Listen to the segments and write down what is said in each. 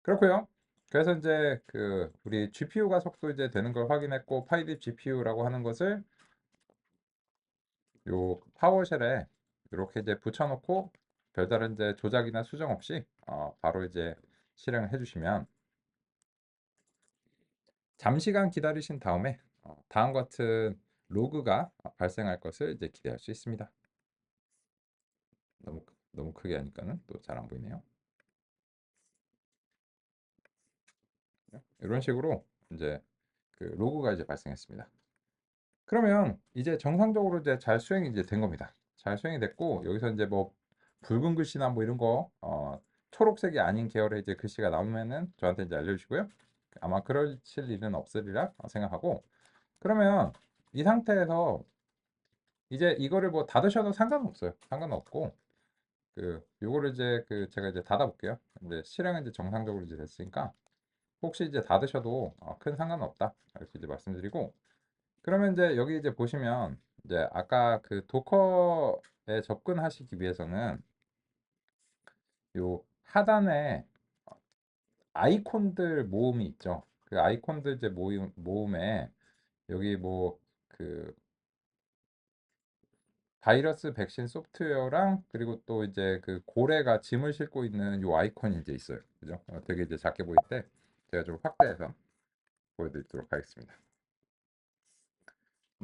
그렇고요. 그래서 이제 우리 GPU가 속도 이제 되는 걸 확인했고, 파이딥 GPU라고 하는 것을 요 파워쉘에 이렇게 이제 붙여놓고 별다른 이제 조작이나 수정 없이 바로 이제 실행을 해주시면 잠시간 기다리신 다음에 다음과 같은 로그가 발생할 것을 이제 기대할 수 있습니다. 너무 크게 하니까는 또 잘 안 보이네요. 이런 식으로 이제 로그가 이제 발생했습니다. 그러면 이제 정상적으로 이제 잘 수행이 이제 된 겁니다. 잘 수행이 됐고 여기서 이제 뭐 붉은 글씨나 뭐 이런 거 초록색이 아닌 계열의 이제 글씨가 나오면은 저한테 이제 알려주시고요. 아마 그러실 일은 없으리라 생각하고 그러면 이 상태에서 이제 이거를 뭐 닫으셔도 상관은 없어요. 상관은 없고 요거를 이제 제가 이제 닫아 볼게요. 이제 실행은 이제 정상적으로 이제 됐으니까 혹시 이제 닫으셔도 큰 상관은 없다 이렇게 이제 말씀드리고 그러면 이제 여기 이제 보시면 이제 아까 도커에 접근하시기 위해서는 요 하단에 아이콘들 모음이 있죠. 그 아이콘들 이제 모음에 여기 뭐 바이러스 백신 소프트웨어랑 그리고 또 이제 고래가 짐을 싣고 있는 요 아이콘이 이제 있어요. 그죠? 되게 이제 작게 보일 때 제가 좀 확대해서 보여드리도록 하겠습니다.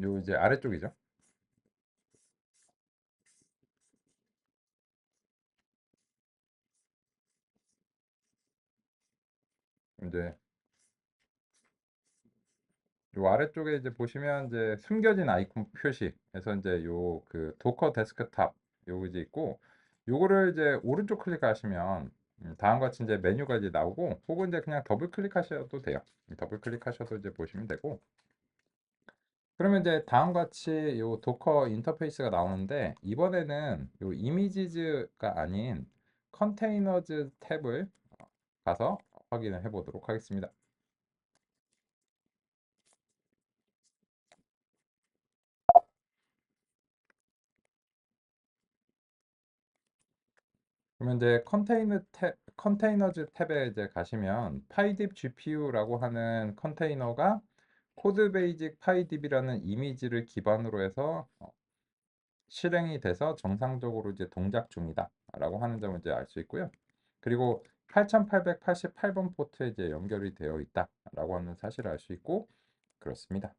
요 이제 아래쪽이죠. 이제 요 아래쪽에 이제 보시면 이제 숨겨진 아이콘 표시 그래서 이제 요 도커 데스크탑 요거 이제 있고 요거를 이제 오른쪽 클릭하시면 다음과 같이 이제 메뉴가 이제 나오고 혹은 이제 그냥 더블 클릭하셔도 돼요. 더블 클릭하셔도 이제 보시면 되고 그러면 이제 다음과 같이 요 도커 인터페이스가 나오는데 이번에는 요 이미지즈가 아닌 컨테이너즈 탭을 가서 확인을 해 보도록 하겠습니다. 그러면 이제 컨테이너즈 탭에 이제 가시면 파이딥 GPU라고 하는 컨테이너가 코드 베이직 파이딥이라는 이미지를 기반으로 해서 실행이 돼서 정상적으로 이제 동작 중이다라고 하는 점을 이제 알 수 있고요. 그리고 8888번 포트에 이제 연결이 되어 있다라고 하는 사실을 알 수 있고 그렇습니다.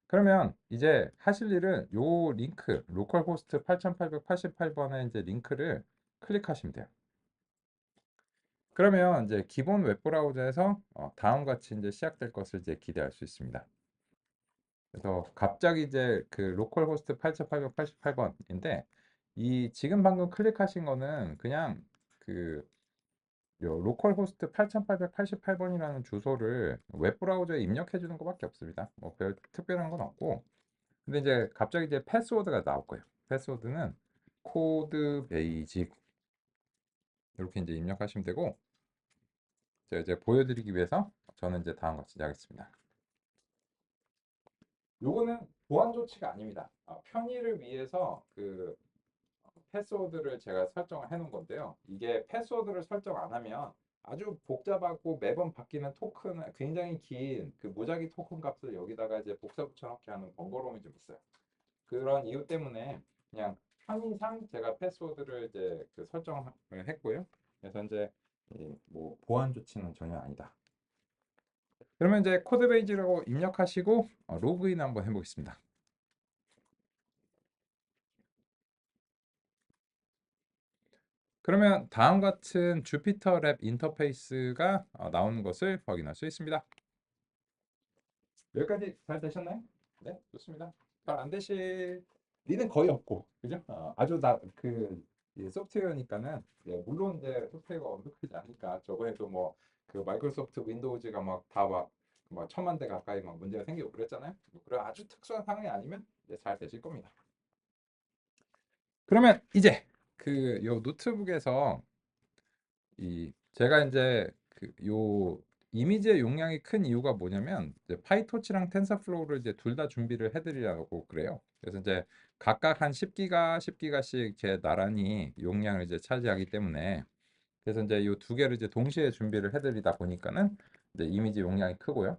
그러면 이제 하실 일은 요 링크 로컬호스트 8888번의 이제 링크를 클릭하시면 돼요. 그러면 이제 기본 웹브라우저에서 다음과 같이 이제 시작될 것을 이제 기대할 수 있습니다. 그래서 갑자기 이제 로컬 호스트 8888번인데 이 지금 방금 클릭하신 거는 그냥 그 요 로컬 호스트 8888번이라는 주소를 웹브라우저에 입력해 주는 것밖에 없습니다. 뭐 별 특별한 건 없고 근데 이제 갑자기 이제 패스워드가 나올 거예요. 패스워드는 코드 베이직 이렇게 이제 입력하시면 되고 제가 이제 보여드리기 위해서 저는 이제 다음과 같이 하겠습니다. 요거는 보안 조치가 아닙니다. 편의를 위해서 패스워드를 제가 설정을 해 놓은 건데요. 이게 패스워드를 설정 안 하면 아주 복잡하고 매번 바뀌는 토큰, 굉장히 긴 무작위 토큰 값을 여기다가 이제 복사 붙여넣기 하는 번거로움이 좀 있어요. 그런 이유 때문에 그냥 편의상 제가 패스워드를 이제 설정을 했고요. 그래서 이제 뭐 보안 조치는 전혀 아니다. 그러면 이제 코드 베이지라고 입력하시고 로그인 한번 해보겠습니다. 그러면 다음 같은 주피터 랩 인터페이스가 나오는 것을 확인할 수 있습니다. 여기까지 잘 되셨나요? 네, 좋습니다. 잘 안 되실 리는 거의 없고, 그죠? 아주 이 소프트웨어니까는 물론 이제 소프트웨어가 완벽하지 않으니까 저번에도 뭐 마이크로소프트 윈도우즈가 막 천만 대 가까이 막 문제가 생기고 그랬잖아요. 뭐 그런 아주 특수한 상황이 아니면 이제 잘 되실 겁니다. 그러면 이제 요 노트북에서 이 제가 이제 요 이미지의 용량이 큰 이유가 뭐냐면 이제 파이토치랑 텐서플로우를 이제 둘 다 준비를 해드리려고 그래요. 그래서 이제 각각 한 10기가, 10기가씩 이렇게 나란히 용량을 이제 차지하기 때문에 그래서 이제 이 두 개를 이제 동시에 준비를 해드리다 보니까는 이제 이미지 용량이 크고요.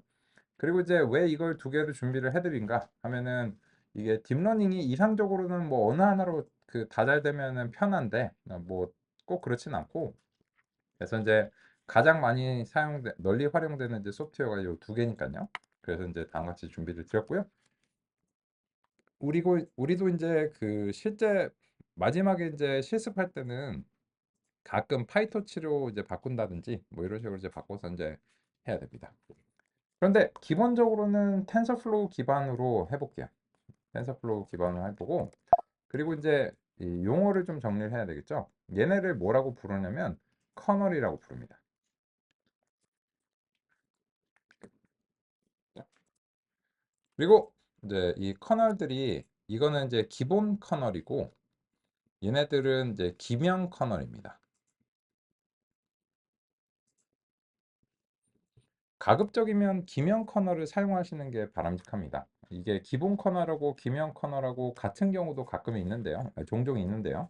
그리고 이제 왜 이걸 두 개를 준비를 해드린가 하면은 이게 딥러닝이 이상적으로는 뭐 어느 하나로 그 다 잘 되면은 편한데 뭐 꼭 그렇진 않고, 그래서 이제 가장 많이 널리 활용되는 이제 소프트웨어가 이 두 개니까요. 그래서 이제 다음과 같이 준비를 드렸고요. 우리도 이제 그 실제 마지막에 이제 실습할 때는 가끔 파이토치로 이제 바꾼다든지 뭐 이런 식으로 이제 바꿔서 이제 해야 됩니다. 그런데 기본적으로는 텐서플로우 기반으로 해볼게요. 텐서플로우 기반으로 해보고, 그리고 이제 이 용어를 좀 정리를 해야 되겠죠. 얘네를 뭐라고 부르냐면 커널이라고 부릅니다. 그리고 이제 이 커널들이, 이거는 이제 기본 커널이고 얘네들은 이제 기명 커널입니다. 가급적이면 기명 커널을 사용하시는 게 바람직합니다. 이게 기본 커널하고 기명 커널하고 같은 경우도 가끔 있는데요. 종종 있는데요.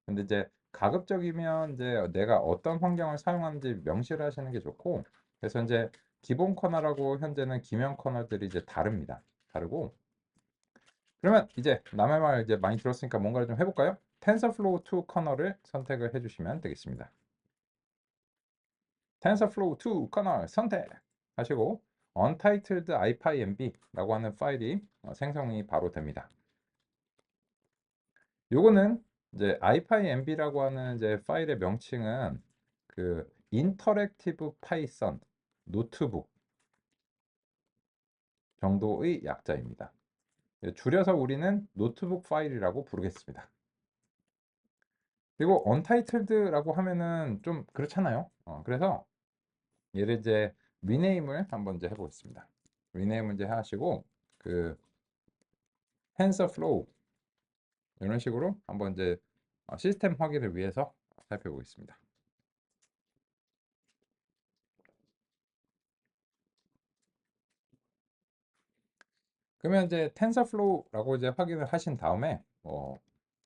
근데 이제 가급적이면 이제 내가 어떤 환경을 사용하는지 명시를 하시는 게 좋고, 그래서 이제 기본 커널하고 현재는 기명 커널들이 이제 다릅니다. 다르고, 그러면 이제 남의 말 이제 많이 들었으니까 뭔가를 좀 해볼까요? TensorFlow 2 커널을 선택을 해주시면 되겠습니다. TensorFlow 2 커널 선택하시고 untitled ipynb라고 하는 파일이 생성이 바로 됩니다. 요거는 이제 ipynb라고 하는 이제 파일의 명칭은 그 인터랙티브 파이썬 노트북 정도의 약자입니다. 줄여서 우리는 노트북 파일이라고 부르겠습니다. 그리고 untitled라고 하면은 좀 그렇잖아요. 그래서 얘를 이제 리네임을 한번 이제 해보겠습니다. 리네임을 이제 하시고 그 TensorFlow 이런 식으로 한번 이제 시스템 확인을 위해서 살펴보겠습니다. 그러면 이제 TensorFlow라고 이제 확인을 하신 다음에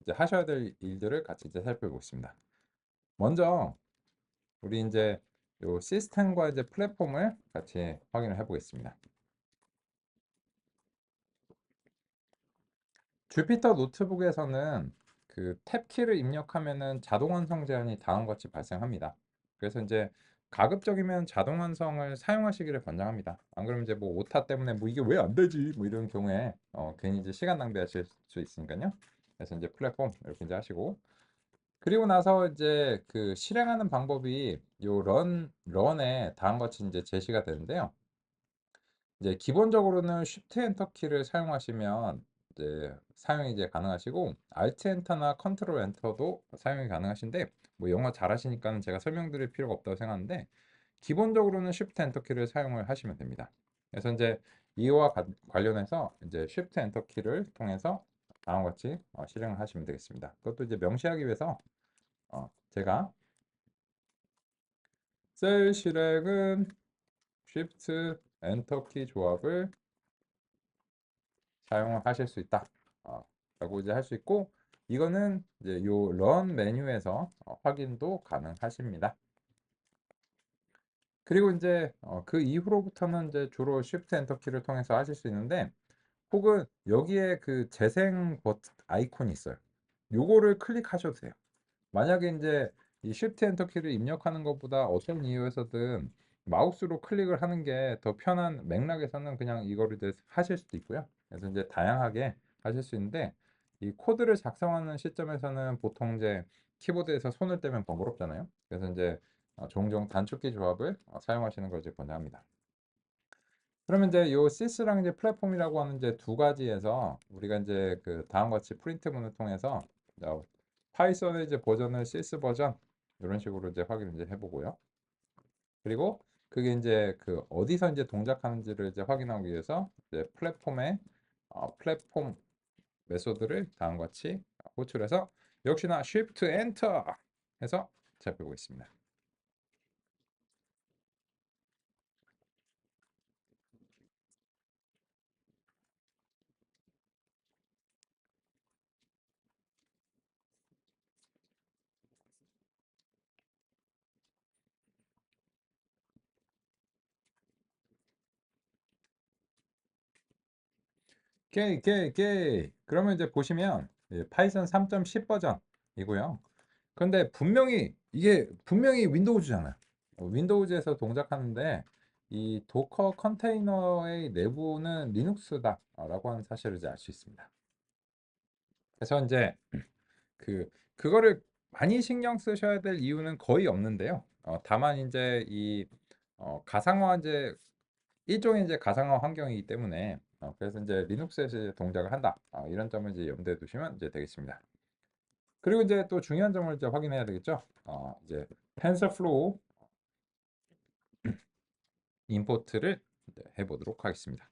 이제 하셔야 될 일들을 같이 이제 살펴보겠습니다. 먼저 우리 이제 요 시스템과 이제 플랫폼을 같이 확인을 해보겠습니다. 주피터 노트북에서는 그 탭키를 입력하면은 자동 완성 제한이 다음과 같이 발생합니다. 그래서 이제 가급적이면 자동 완성을 사용하시기를 권장합니다. 안 그러면 이제 뭐 오타 때문에 뭐 이게 왜 안 되지 뭐 이런 경우에 괜히 이제 시간 낭비하실 수 있으니까요. 그래서 이제 플랫폼 이렇게 이제 하시고, 그리고 나서 이제 그 실행하는 방법이 요 런에 다음과 같이 이제 제시가 되는데요. 이제 기본적으로는 Shift 엔터 키를 사용하시면 이제 사용이 이제 가능하시고, Alt 엔터나 Control 엔터도 사용이 가능하신데 뭐 영어 잘하시니까는 제가 설명드릴 필요가 없다고 생각하는데, 기본적으로는 Shift 엔터 키를 사용을 하시면 됩니다. 그래서 이제 이와 관련해서 이제 Shift 엔터 키를 통해서 다음과 같이 실행을 하시면 되겠습니다. 그것도 이제 명시하기 위해서 제가 셀 실행은 Shift 엔터 키 조합을 사용을 하실 수 있다. 라고 이제 할 수 있고, 이거는 이제 요 런 메뉴에서 확인도 가능하십니다. 그리고 이제 그 이후로부터는 이제 주로 Shift 엔터 키를 통해서 하실 수 있는데, 혹은 여기에 그 재생 버튼 아이콘이 있어요. 요거를 클릭하셔도 돼요. 만약에 이제 이 Shift 엔터 키를 입력하는 것보다 어떤 이유에서든 마우스로 클릭을 하는 게 더 편한 맥락에서는 그냥 이거를 이제 하실 수도 있고요. 그래서 이제 다양하게 하실 수 있는데, 이 코드를 작성하는 시점에서는 보통 이제 키보드에서 손을 떼면 번거롭잖아요. 그래서 이제 종종 단축키 조합을 사용하시는 걸 이제 권장합니다. 그러면 이제 요 sys랑 이제 플랫폼이라고 하는 이제 두 가지에서 우리가 이제 그 다음과 같이 프린트문을 통해서 파이썬의 이제 버전을 sys 버전 이런 식으로 이제 확인을 이제 해보고요. 그리고 그게 이제 그 어디서 이제 동작하는지를 이제 확인하기 위해서 이제 플랫폼의 플랫폼 메소드를 다음과 같이 호출해서 역시나 Shift Enter 해서 살펴보겠습니다. 오케이. 그러면 이제 보시면 파이썬 3.10 버전이고요. 그런데 분명히 윈도우즈잖아요. 윈도우즈에서 동작하는데 이 도커 컨테이너의 내부는 리눅스다라고 하는 사실을 이제 알 수 있습니다. 그래서 이제 그거를 많이 신경 쓰셔야 될 이유는 거의 없는데요. 다만 이제 이 가상화 이제 일종의 이제 가상화 환경이기 때문에 그래서 이제 리눅스에서 이제 동작을 한다. 이런 점을 이제 염두에 두시면 이제 되겠습니다. 그리고 이제 또 중요한 점을 이제 확인해야 되겠죠. 이제 텐서플로우 임포트를 이제 해보도록 하겠습니다.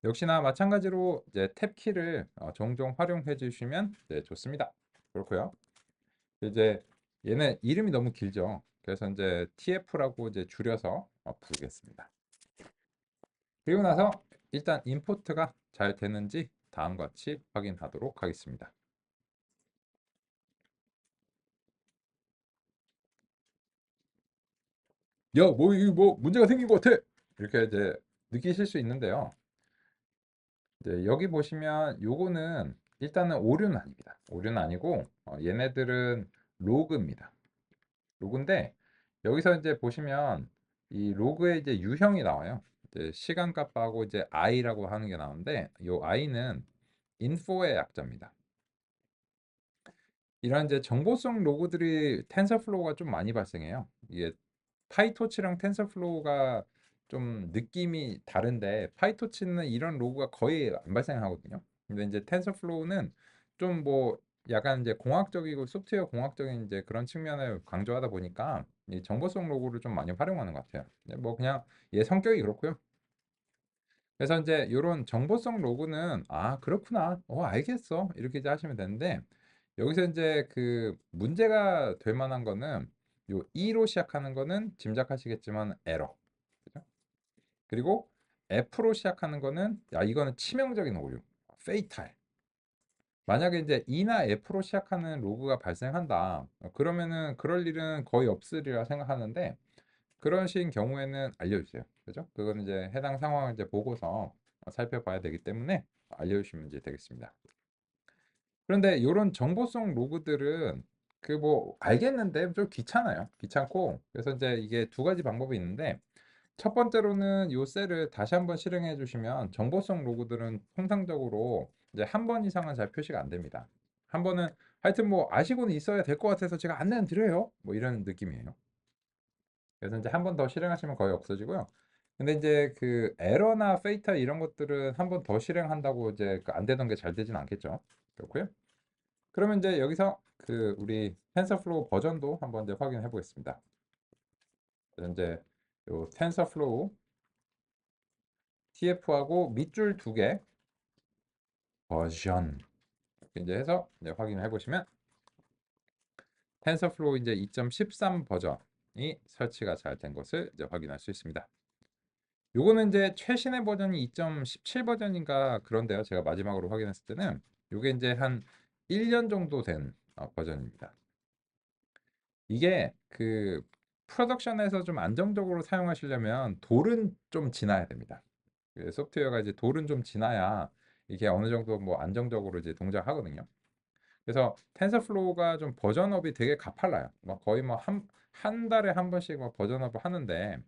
역시나 마찬가지로 이제 탭 키를 종종 활용해 주시면 이제 좋습니다. 그렇고요. 이제 얘는 이름이 너무 길죠. 그래서 이제 TF라고 이제 줄여서 부르겠습니다. 그리고 나서 일단 임포트가 잘 되는지 다음과 같이 확인하도록 하겠습니다. 야, 이거 문제가 생긴 것 같아. 이렇게 이제 느끼실 수 있는데요. 이제 여기 보시면 요거는 일단은 오류는 아닙니다. 오류는 아니고 얘네들은 로그입니다. 로그인데 여기서 이제 보시면 이 로그에 이제 유형이 나와요. 이제 시간 값하고 이제 i라고 하는 게 나오는데 요 i는 info의 약자입니다. 이런 이제 정보성 로그들이 텐서플로우가 좀 많이 발생해요. 이게 파이토치랑 텐서플로우가 좀 느낌이 다른데 파이토치는 이런 로그가 거의 안 발생하거든요. 근데 이제 텐서플로우는 좀 뭐 약간 이제 공학적이고 소프트웨어 공학적인 이제 그런 측면을 강조하다 보니까 이 정보성 로그를 좀 많이 활용하는 것 같아요. 근데 뭐 그냥 얘 성격이 그렇고요. 그래서 이제 이런 정보성 로그는 그렇구나. 알겠어. 이렇게 이제 하시면 되는데 여기서 이제 그 문제가 될 만한 거는 요 E로 시작하는 거는 짐작하시겠지만 에러. 그죠? 그리고 F로 시작하는 거는 이거는 치명적인 오류. 페이탈. 만약에 이제 E나 F로 시작하는 로그가 발생한다. 그러면은 그럴 일은 거의 없으리라 생각하는데 그런 식인 경우에는 알려주세요. 그죠? 그거는 이제 해당 상황을 이제 보고서 살펴봐야 되기 때문에 알려주시면 이제 되겠습니다. 그런데 이런 정보성 로그들은 그 뭐 알겠는데 좀 귀찮아요. 귀찮고 그래서 이제 이게 두 가지 방법이 있는데 첫 번째로는 요 셀을 다시 한번 실행해 주시면 정보성 로그들은 통상적으로 이제 한 번 이상은 잘 표시가 안 됩니다. 한 번은 하여튼 뭐 아시고는 있어야 될 것 같아서 제가 안내는 드려요. 뭐 이런 느낌이에요. 그래서 이제 한 번 더 실행하시면 거의 없어지고요. 근데 이제 그 에러나 페이터 이런 것들은 한 번 더 실행한다고 이제 그안 되던 게 잘 되진 않겠죠. 그렇고요. 그러면 이제 여기서 그 우리 텐서플로우 버전도 한번 이제 확인해 보겠습니다. 그래서 이제 요 텐서플로우 TF하고 밑줄 두 개 버전 이렇게 이제 해서 이제 확인을 해보시면 텐서플로우 이제 2.13 버전이 설치가 잘 된 것을 이제 확인할 수 있습니다. 요거는 이제 최신의 버전이 2.17 버전인가 그런데요. 제가 마지막으로 확인했을 때는 요게 이제 한 1년 정도 된 버전입니다. 이게 그 프로덕션에서 좀 안정적으로 사용하시려면 돌은 좀 지나야 됩니다. 그 소프트웨어가 이제 돌은 좀 지나야 이게 어느 정도 뭐 안정적으로 이제 동작하거든요. 그래서 텐서플로우가 좀 버전업이 되게 가팔라요. 뭐 거의 뭐 한 달에 한 번씩 뭐 버전업을 하는데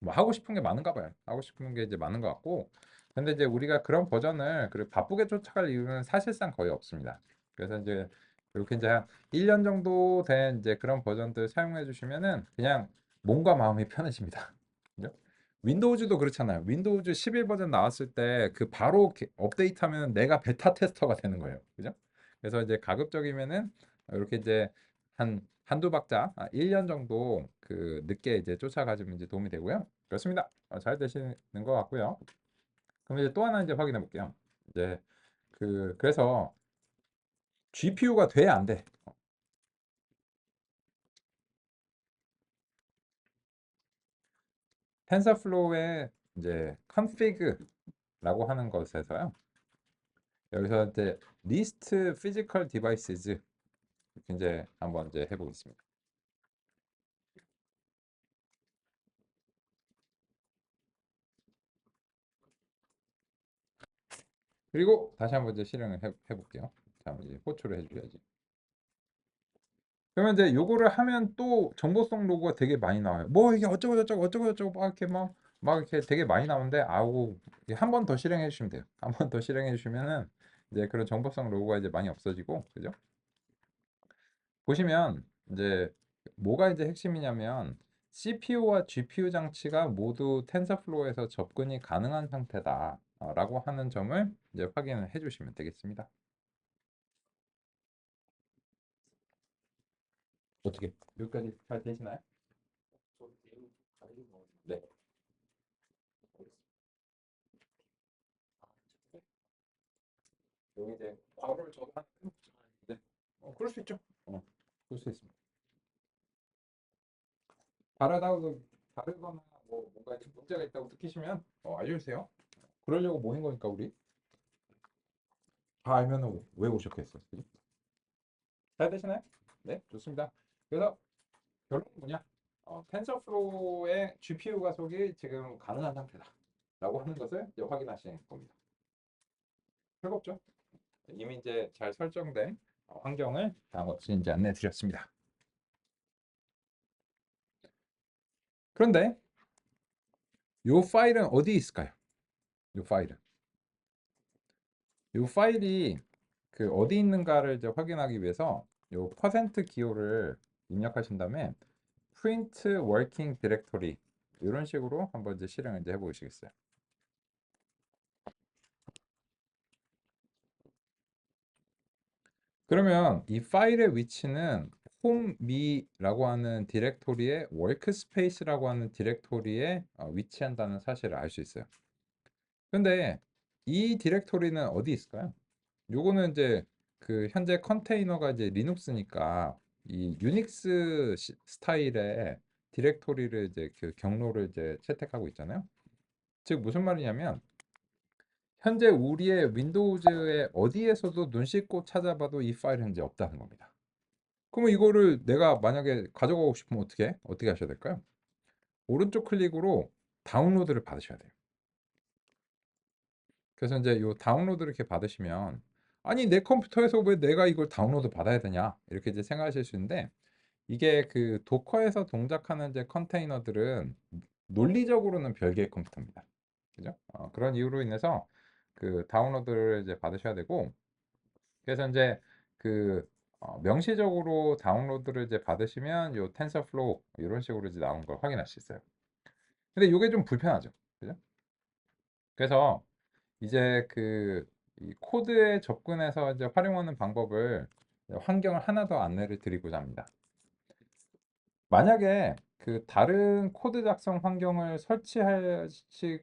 뭐 하고 싶은 게 많은가 봐요. 하고 싶은 게 이제 많은 것 같고. 근데 이제 우리가 그런 버전을 그리고 바쁘게 쫓아갈 이유는 사실상 거의 없습니다. 그래서 이제 이렇게 이제 한 1년 정도 된 이제 그런 버전들 사용해 주시면은 그냥 몸과 마음이 편해집니다. 그죠? 윈도우즈도 그렇잖아요. 윈도우즈 11 버전 나왔을 때 그 바로 업데이트하면 내가 베타 테스터가 되는 거예요. 그죠? 그래서 이제 가급적이면은 이렇게 이제 한두 박자 1년 정도 그 늦게 이제 쫓아가시면 이제 도움이 되고요. 그렇습니다. 잘 되시는 것 같고요. 그럼 이제 또 하나 이제 확인해 볼게요. 이제 그래서 GPU가 돼 안 돼? 텐서플로우의 이제 config라고 하는 것에서요. 여기서 이제 list physical devices 이렇게 이제 한번 이제 해보겠습니다. 그리고 다시 한번 이제 실행을 해볼게요. 자, 이제 호출을 해줘야지. 그러면 이제 요거를 하면 또 정보성 로고가 되게 많이 나와요. 뭐 이게 어쩌고 저쩌고 어쩌고 저쩌고 막 이렇게 막 이렇게 되게 많이 나오는데 아우 한 번 더 실행해 주시면 돼요. 한 번 더 실행해 주시면은 이제 그런 정보성 로고가 이제 많이 없어지고 그죠? 보시면 이제 뭐가 이제 핵심이냐면 CPU와 GPU 장치가 모두 텐서플로우에서 접근이 가능한 상태다라고 하는 점을 이제 확인을 해주시면 되겠습니다. 어떻게 여기까지 잘 되시나요? 네. 여기 이제 괄호를 저도 하는데 네. 그럴 수 있죠. 그럴 수 있습니다. 다르다고 다르거나 뭐 뭔가 좀 문제가 있다고 느끼시면 알려주세요. 그러려고 모인 거니까 우리 다 알면은 왜 오셨겠어요? 그죠? 잘 되시나요? 네, 좋습니다. 그래서 결론은 뭐냐? 텐서플로우의 GPU 가속이 지금 가능한 상태다라고 하는 것을 이제 확인하시는 겁니다. 별거 없죠? 이미 이제 잘 설정된 환경을 다음 없이 이제 안내해 드렸습니다. 그런데 이 파일은 어디 있을까요? 이 파일은 이 파일이 그 어디 있는가를 이제 확인하기 위해서 이 퍼센트 기호를 입력하신 다음에 print working directory 이런 식으로 한번 이제 실행을 이제 해보시겠어요? 그러면 이 파일의 위치는 홈미라고 하는 디렉토리의 workspace라고 하는 디렉토리에 위치한다는 사실을 알 수 있어요. 근데 이 디렉토리는 어디 있을까요? 요거는 이제 그 현재 컨테이너가 이제 리눅스니까 이 유닉스 스타일의 디렉토리를 이제 그 경로를 이제 채택하고 있잖아요. 즉 무슨 말이냐면 현재 우리의 윈도우즈의 어디에서도 눈 씻고 찾아봐도 이 파일은 이제 없다는 겁니다. 그러면 이거를 내가 만약에 가져가고 싶으면 어떻게 하셔야 될까요? 오른쪽 클릭으로 다운로드를 받으셔야 돼요. 그래서 이제 요 다운로드를 이렇게 받으시면 아니 내 컴퓨터에서 왜 내가 이걸 다운로드 받아야 되냐 이렇게 이제 생각하실 수 있는데 이게 그 도커에서 동작하는 이제 컨테이너들은 논리적으로는 별개의 컴퓨터입니다. 그죠? 그런 이유로 인해서 그 다운로드를 이제 받으셔야 되고 그래서 이제 그 명시적으로 다운로드를 이제 받으시면 요 텐서플로우 이런 식으로 이제 나온 걸 확인할 수 있어요. 근데 이게 좀 불편하죠. 그죠? 그래서 이제 이 코드에 접근해서 이제 활용하는 방법을 환경을 하나 더 안내를 드리고자 합니다. 만약에 그 다른 코드 작성 환경을 설치하시지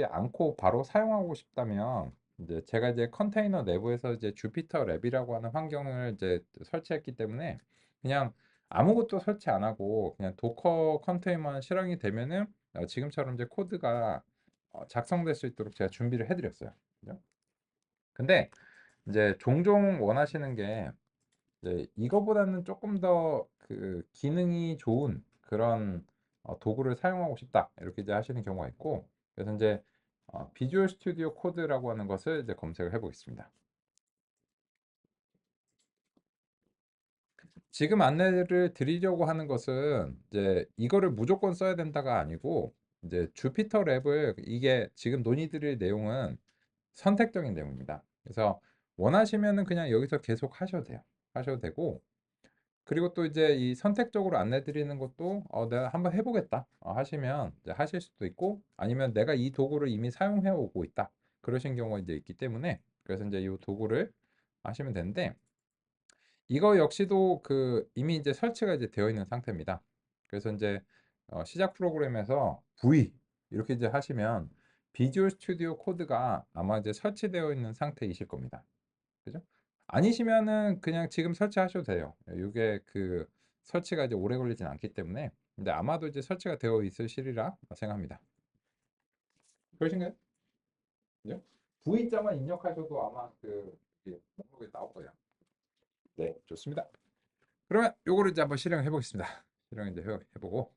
않고 바로 사용하고 싶다면 이제 제가 이제 컨테이너 내부에서 이제 주피터 랩이라고 하는 환경을 이제 설치했기 때문에 그냥 아무것도 설치 안 하고 그냥 도커 컨테이너만 실행이 되면은 지금처럼 이제 코드가 작성될 수 있도록 제가 준비를 해드렸어요. 그죠? 근데 이제 종종 원하시는 게 이제 이거보다는 조금 더 그 기능이 좋은 그런 도구를 사용하고 싶다 이렇게 이제 하시는 경우가 있고 그래서 이제 비주얼 스튜디오 코드라고 하는 것을 이제 검색을 해보겠습니다. 지금 안내를 드리려고 하는 것은 이제 이거를 무조건 써야 된다가 아니고 이제 주피터 랩을 이게 지금 논의드릴 내용은 선택적인 내용입니다. 그래서 원하시면은 그냥 여기서 계속 하셔도 돼요. 하셔도 되고 그리고 또 이제 이 선택적으로 안내 드리는 것도 내가 한번 해보겠다 하시면 이제 하실 수도 있고 아니면 내가 이 도구를 이미 사용해 오고 있다 그러신 경우가 이제 있기 때문에 그래서 이제 이 도구를 하시면 되는데 이거 역시도 그 이미 이제 설치가 이제 되어 있는 상태입니다. 그래서 이제 시작 프로그램에서 V 이렇게 이제 하시면 비주얼 스튜디오 코드가 아마 이제 설치되어 있는 상태이실 겁니다. 그죠? 아니시면은 그냥 지금 설치하셔도 돼요. 이게 그 설치가 이제 오래 걸리진 않기 때문에 근데 아마도 이제 설치가 되어 있으시리라 생각합니다. 그러신가요? 그죠? V자만 입력하셔도 아마 그 이게 목록에 나올 거예요. 네, 좋습니다. 그러면 요거를 이제 한번 실행해 보겠습니다. 실행 이제 해보고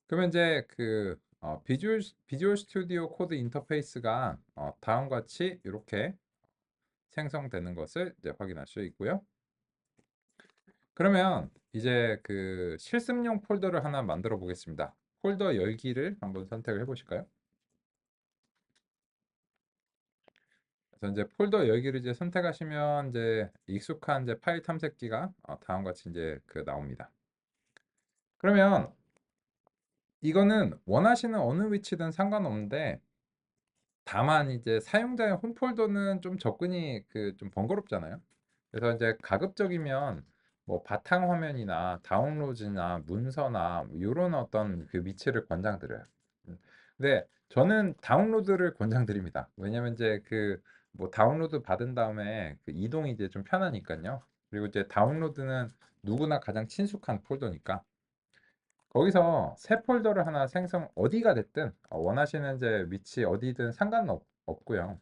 그러면 이제 비주얼 스튜디오 코드 인터페이스가 다음과 같이 이렇게 생성되는 것을 이제 확인할 수 있고요. 그러면 이제 그 실습용 폴더를 하나 만들어 보겠습니다. 폴더 열기를 한번 선택을 해 보실까요? 그래서 이제 폴더 열기를 이제 선택하시면 이제 익숙한 이제 파일 탐색기가 다음과 같이 이제 나옵니다. 그러면 이거는 원하시는 어느 위치든 상관없는데 다만 이제 사용자의 홈 폴더는 좀 접근이 좀 번거롭잖아요. 그래서 이제 가급적이면 뭐 바탕화면이나 다운로드나 문서나 이런 어떤 그 위치를 권장드려요. 근데 저는 다운로드를 권장드립니다. 왜냐면 이제 뭐 다운로드 받은 다음에 이동이 이제 좀 편하니까요. 그리고 이제 다운로드는 누구나 가장 친숙한 폴더니까 거기서 새 폴더를 하나 어디가 됐든 원하시는 이제 위치 어디든 상관없고요.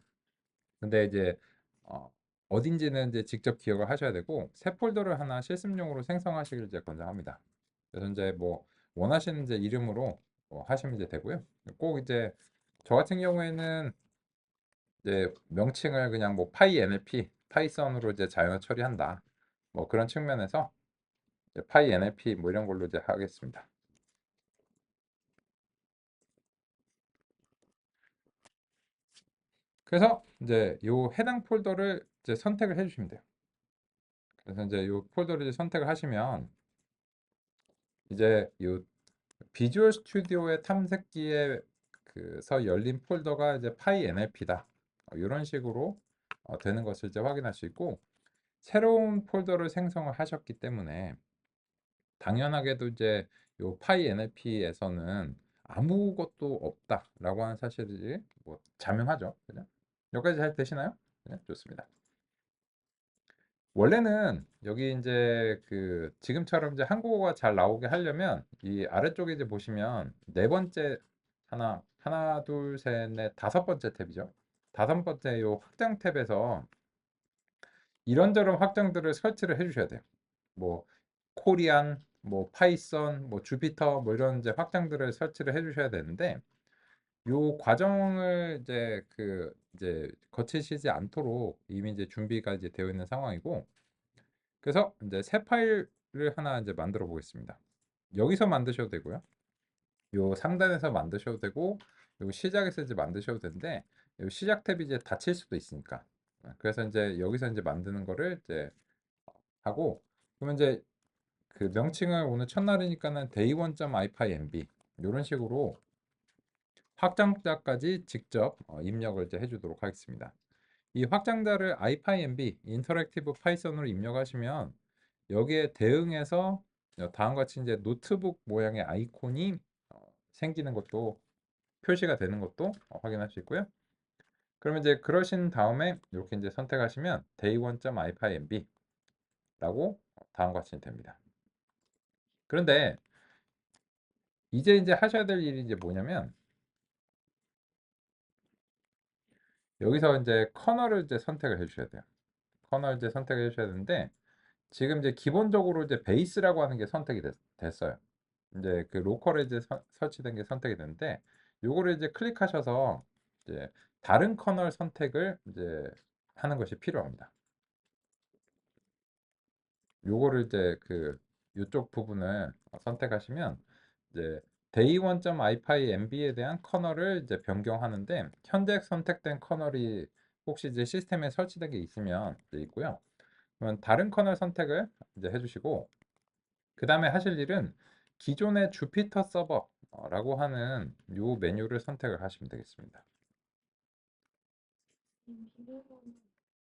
근데 이제 어, 어딘지는 이제 직접 기억을 하셔야 되고 새 폴더를 하나 실습용으로 생성하시길 이제 권장합니다. 그래서 이제 뭐 원하시는 이제 이름으로 하시면 이제 되고요. 꼭 이제 저 같은 경우에는 이제 명칭을 그냥 뭐 파이 NLP, 파이썬으로 이제 자연어 처리한다. 뭐 그런 측면에서 이제 파이 NLP 뭐 이런 걸로 이제 하겠습니다. 그래서 이제 요 해당 폴더를 이제 선택을 해주시면 돼요. 그래서 이제 요 폴더를 이제 선택을 하시면 이제 요 비주얼 스튜디오의 탐색기에 서 열린 폴더가 이제 파이 NLP다. 이런 식으로 되는 것을 이제 확인할 수 있고 새로운 폴더를 생성을 하셨기 때문에 당연하게도 이제 요 파이 NLP에서는 아무것도 없다라고 하는 사실이 뭐 자명하죠. 그죠? 여기까지 잘 되시나요? 네, 좋습니다. 원래는 여기 이제 지금처럼 이제 한국어가 잘 나오게 하려면 이 아래쪽에 이제 보시면 네 번째 하나 둘 셋 넷 다섯 번째 탭이죠. 다섯 번째 요 확장 탭에서 이런저런 확장들을 설치를 해주셔야 돼요. 뭐 코리안, 뭐 파이썬, 뭐 주피터 뭐 이런 이제 확장들을 설치를 해주셔야 되는데 요 과정을 이제 거치시지 않도록 이미 이제 준비가 이제 되어 있는 상황이고 그래서 이제 새 파일을 하나 이제 만들어 보겠습니다. 여기서 만드셔도 되고요. 요 상단에서 만드셔도 되고 요 시작에서 이제 만드셔도 되는데 요 시작 탭이 이제 닫힐 수도 있으니까 그래서 이제 여기서 이제 만드는 거를 이제 하고 그러면 이제 명칭을 오늘 첫날이니까는 day1.ipynb 이런 식으로 확장자까지 직접 입력을 이제 해주도록 하겠습니다. 이 확장자를 ipynb 인터랙티브 파이썬으로 입력하시면 여기에 대응해서 다음과 같이 이제 노트북 모양의 아이콘이 생기는 것도 표시가 되는 것도 확인할 수 있고요. 그러면 이제 그러신 다음에 이렇게 이제 선택하시면 day1.ipynb 라고 다음과 같이 됩니다. 그런데 이제 하셔야 될 일이 이제 뭐냐면 여기서 이제 커널을 이제 선택을 해 주셔야 돼요. 커널 이제 선택을 해 주셔야 되는데 지금 이제 기본적으로 이제 베이스라고 하는 게 선택이 됐어요. 이제 로컬에 이제 설치된 게 선택이 되는데 요거를 이제 클릭하셔서 이제 다른 커널 선택을 이제 하는 것이 필요합니다. 요거를 이제 요쪽 부분을 선택하시면 이제 day1.ipynb에 대한 커널을 이제 변경하는데 현재 선택된 커널이 혹시 이제 시스템에 설치된 게 있으면 이제 있고요. 그러면 다른 커널 선택을 이제 해주시고 그 다음에 하실 일은 기존의 주피터 서버라고 하는 요 메뉴를 선택을 하시면 되겠습니다.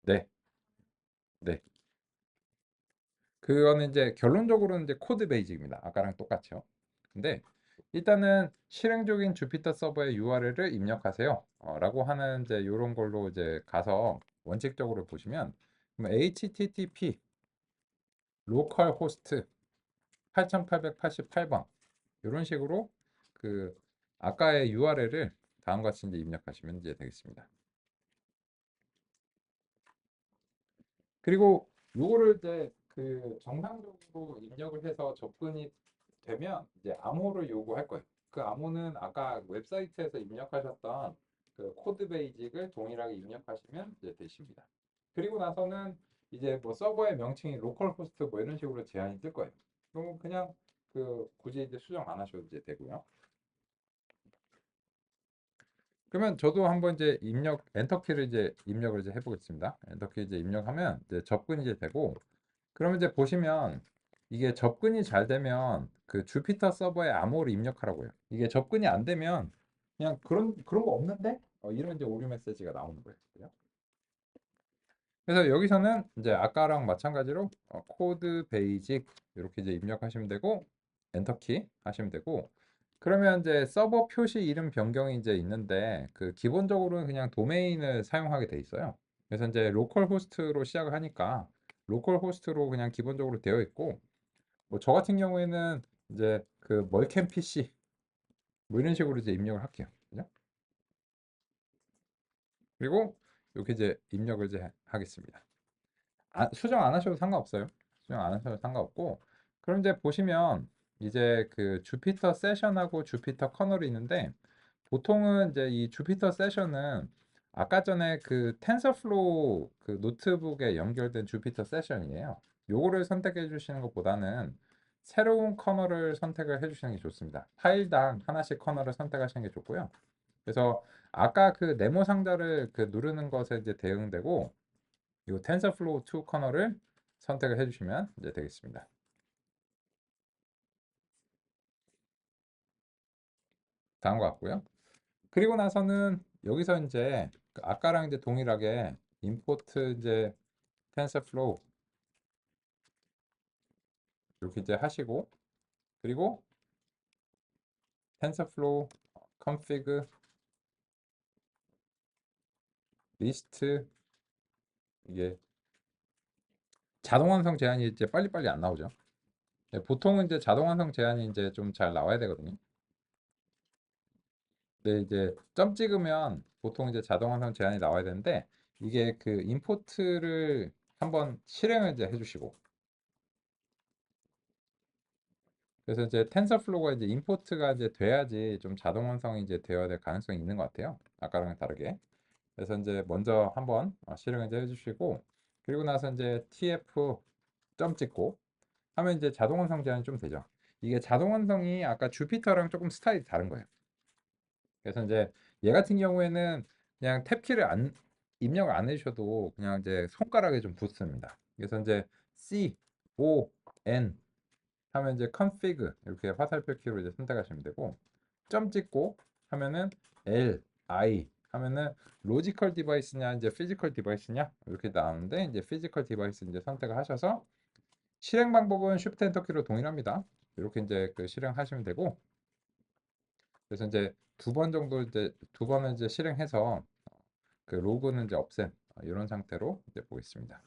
네, 네. 그거는 이제 결론적으로는 이제 코드 베이직입니다. 아까랑 똑같죠. 근데 일단은 실행적인 주피터 서버의 URL을 입력하세요. 라고 하는 이제 이런 걸로 이제 가서 원칙적으로 보시면 HTTP 로컬 호스트 8888번 이런 식으로 그 아까의 URL을 다음과 같이 이제 입력하시면 이제 되겠습니다. 그리고 요거를 이제 정상적으로 입력을 해서 접근이 되면 이제 암호를 요구할 거예요. 그 암호는 아까 웹사이트에서 입력하셨던 그 코드 베이직을 동일하게 입력하시면 이제 되십니다. 그리고 나서는 이제 뭐 서버의 명칭이 로컬 호스트 뭐 이런 식으로 제한이 뜰 거예요. 그럼 그냥 그 굳이 이제 수정 안 하셔도 이제 되고요. 그러면 저도 한번 이제 엔터키를 이제 입력을 이제 해보겠습니다. 엔터키 이제 입력하면 이제 접근이 이제 되고, 그러면 이제 보시면 이게 접근이 잘 되면 그 주피터 서버에 암호를 입력하라고요. 이게 접근이 안 되면 그냥 그런 거 없는데? 이런 이제 오류 메시지가 나오는 거예요. 그죠? 그래서 여기서는 이제 아까랑 마찬가지로 코드 베이직 이렇게 이제 입력하시면 되고 엔터키 하시면 되고, 그러면 이제 서버 표시 이름 변경이 이제 있는데 그 기본적으로는 그냥 도메인을 사용하게 돼 있어요. 그래서 이제 로컬 호스트로 시작을 하니까 로컬 호스트로 그냥 기본적으로 되어 있고, 뭐 저 같은 경우에는 이제 그 멀캠 PC 뭐 이런 식으로 이제 입력을 할게요. 그죠? 그리고 이렇게 이제 입력을 이제 하겠습니다. 수정 안 하셔도 상관없어요. 수정 안 하셔도 상관없고, 그럼 이제 보시면 이제 그 주피터 세션하고 주피터 커널이 있는데, 보통은 이제 이 주피터 세션은 아까 전에 그 텐서플로우 그 노트북에 연결된 주피터 세션이에요. 요거를 선택해 주시는 것보다는 새로운 커널을 선택을 해 주시는 게 좋습니다. 파일당 하나씩 커널을 선택하시는 게 좋고요. 그래서 아까 그 네모 상자를 그 누르는 것에 이제 대응되고 이 텐서플로우 2 커널을 선택을 해주시면 이제 되겠습니다. 다음 것 같고요. 그리고 나서는 여기서 이제 그 아까랑 이제 동일하게 임포트 이제 텐서플로우 이렇게 이제 하시고, 그리고 텐서플로우 config 리스트, 이게 자동 완성 제한이 이제 빨리빨리 안 나오죠. 네, 보통은 이제 자동 완성 제한이 이제 좀 잘 나와야 되거든요. 근데 이제 점 찍으면 보통 이제 자동 완성 제한이 나와야 되는데, 이게 그 임포트를 한번 실행을 이제 해주시고, 그래서 이제 텐서플로우가 이제 임포트가 이제 돼야지 좀 자동 완성이 이제 되어야 될 가능성이 있는 것 같아요. 아까랑 다르게. 그래서 이제 먼저 한번 실행을 이제 해주시고, 그리고 나서 이제 tf 점 찍고 하면 이제 자동 완성 제한이 좀 되죠. 이게 자동 완성이 아까 주피터랑 조금 스타일이 다른 거예요. 그래서 이제 얘 같은 경우에는 그냥 탭키를 안 입력을 안 해주셔도 그냥 이제 손가락에 좀 붙습니다. 그래서 이제 C, O, N 하면 이제 config 이렇게 화살표 키로 이제 선택하시면 되고, 점 찍고 하면은 L, I 하면은 로지컬 디바이스냐 이제 피지컬 디바이스냐 이렇게 나오는데, 이제 피지컬 디바이스 이제 선택을 하셔서 실행 방법은 Shift 엔터 키로 동일합니다. 이렇게 이제 그 실행하시면 되고, 그래서 이제 두 번 정도 이제 두 번을 이제 실행해서 그 로그는 이제 없앤 이런 상태로 이제 보겠습니다.